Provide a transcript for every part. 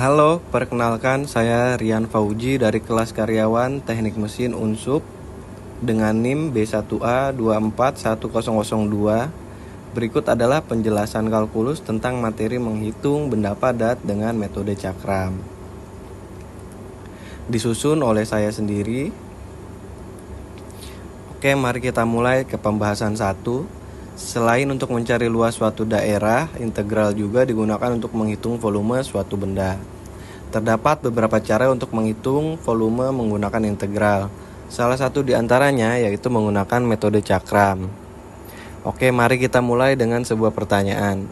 Halo, perkenalkan saya Rian Fauji dari kelas karyawan Teknik Mesin Unsub dengan NIM B1A2410002. Berikut adalah penjelasan kalkulus tentang materi menghitung benda padat dengan metode cakram. Disusun oleh saya sendiri. Oke, mari kita mulai ke pembahasan 1. Selain untuk mencari luas suatu daerah, integral juga digunakan untuk menghitung volume suatu benda. Terdapat beberapa cara untuk menghitung volume menggunakan integral. Salah satu di antaranya yaitu menggunakan metode cakram. Oke, mari kita mulai dengan sebuah pertanyaan.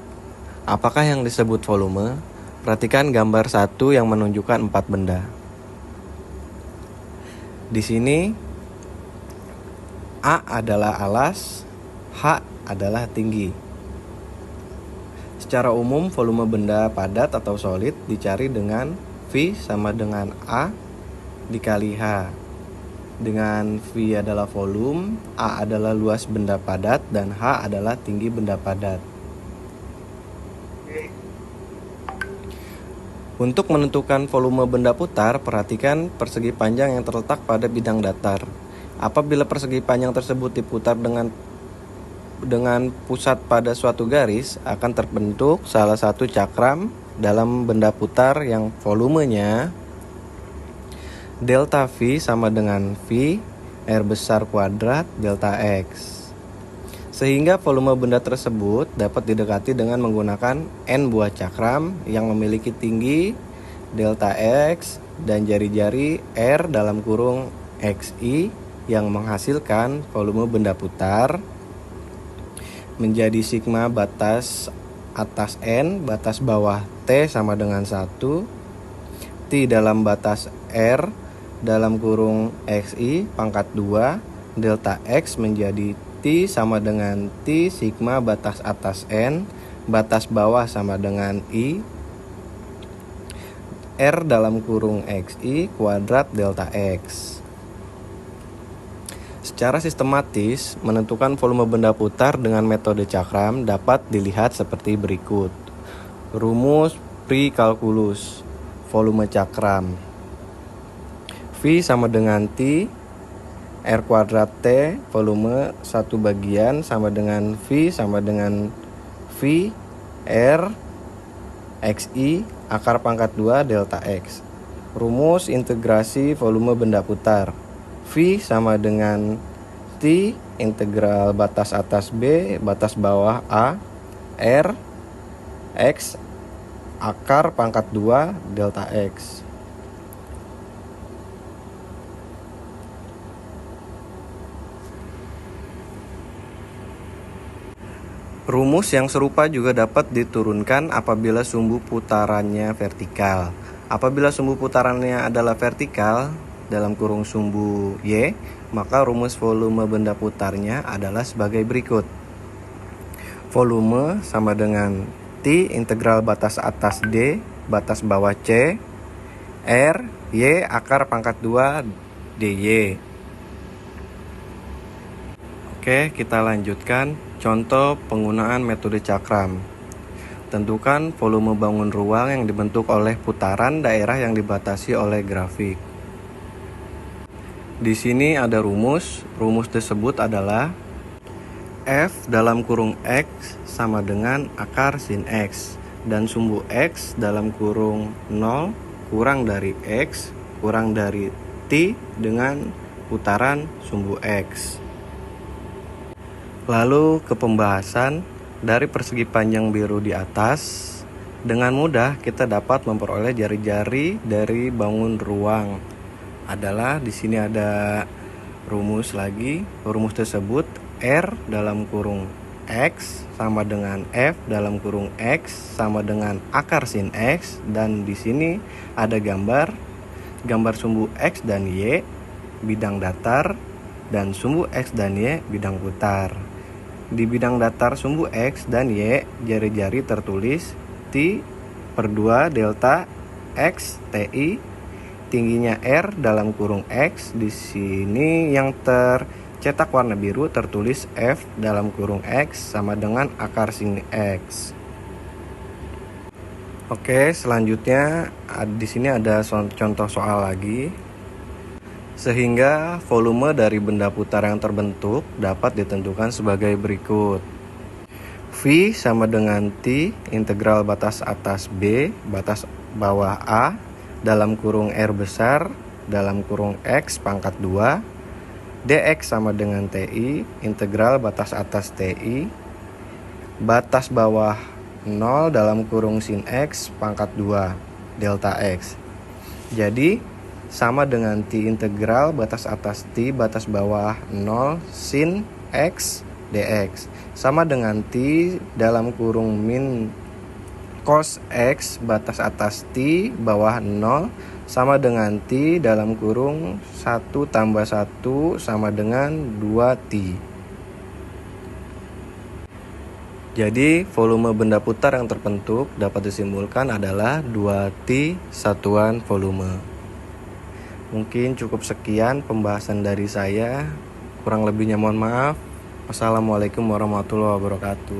Apakah yang disebut volume? Perhatikan gambar 1 yang menunjukkan 4 benda. Di sini A adalah alas, H adalah tinggi. Secara umum, volume benda padat atau solid dicari dengan V sama dengan A dikali H. Dengan V adalah volume, A adalah luas benda padat, dan H adalah tinggi benda padat. Untuk menentukan volume benda putar, perhatikan persegi panjang yang terletak pada bidang datar. Apabila persegi panjang tersebut diputar dengan pusat pada suatu garis, akan terbentuk salah satu cakram dalam benda putar yang volumenya delta V sama dengan V R besar kuadrat delta X. Sehingga volume benda tersebut dapat didekati dengan menggunakan N buah cakram yang memiliki tinggi delta X dan jari-jari R dalam kurung XI yang menghasilkan volume benda putar menjadi sigma batas atas N, batas bawah T sama dengan 1, T dalam batas R dalam kurung XI pangkat 2, delta X menjadi T sama dengan T sigma batas atas N, batas bawah sama dengan I, R dalam kurung XI kuadrat delta X. Secara sistematis, menentukan volume benda putar dengan metode cakram dapat dilihat seperti berikut. Rumus pre-kalkulus volume cakram. V sama dengan T, R kuadrat T, volume 1 bagian sama dengan V sama dengan V, R, XI, akar pangkat 2 delta X. Rumus integrasi volume benda putar. V sama dengan T integral batas atas B, batas bawah A, R, X, akar pangkat 2 delta X. Rumus yang serupa juga dapat diturunkan apabila sumbu putarannya vertikal. Apabila sumbu putarannya adalah vertikal dalam kurung sumbu Y, maka rumus volume benda putarnya adalah sebagai berikut. Volume sama dengan T integral batas atas D, batas bawah C, R, Y akar pangkat 2 DY. Oke, kita lanjutkan contoh penggunaan metode cakram. Tentukan volume bangun ruang yang dibentuk oleh putaran daerah yang dibatasi oleh grafik. Di sini ada rumus. Rumus tersebut adalah F dalam kurung X sama dengan akar sin X, dan sumbu X dalam kurung 0 kurang dari X kurang dari T dengan putaran sumbu X. Lalu ke pembahasan. Dari persegi panjang biru di atas, dengan mudah kita dapat memperoleh jari-jari dari bangun ruang. Adalah di sini ada rumus lagi. Rumus tersebut R dalam kurung X sama dengan F dalam kurung X sama dengan akar sin X, dan di sini ada gambar sumbu X dan Y bidang datar dan sumbu X dan Y bidang putar. Di bidang datar sumbu X dan Y, jari-jari tertulis T per 2 delta X TI, tingginya R dalam kurung X. Di sini yang tercetak warna biru tertulis F dalam kurung X sama dengan akar sin X. Oke, selanjutnya di sini ada contoh soal lagi. Sehingga volume dari benda putar yang terbentuk dapat ditentukan sebagai berikut. V sama dengan T integral batas atas B batas bawah A dalam kurung R besar dalam kurung X pangkat 2. dx sama dengan TI integral batas atas TI batas bawah 0 dalam kurung sin X pangkat 2 delta X. Jadi sama dengan T integral batas atas T batas bawah 0 sin X dx sama dengan T dalam kurung min cos X batas atas T bawah 0 sama dengan T dalam kurung 1 tambah 1 sama dengan 2T. Jadi volume benda putar yang terbentuk dapat disimpulkan adalah 2T satuan volume. Mungkin cukup sekian pembahasan dari saya. Kurang lebihnya mohon maaf. Wassalamualaikum warahmatullahi wabarakatuh.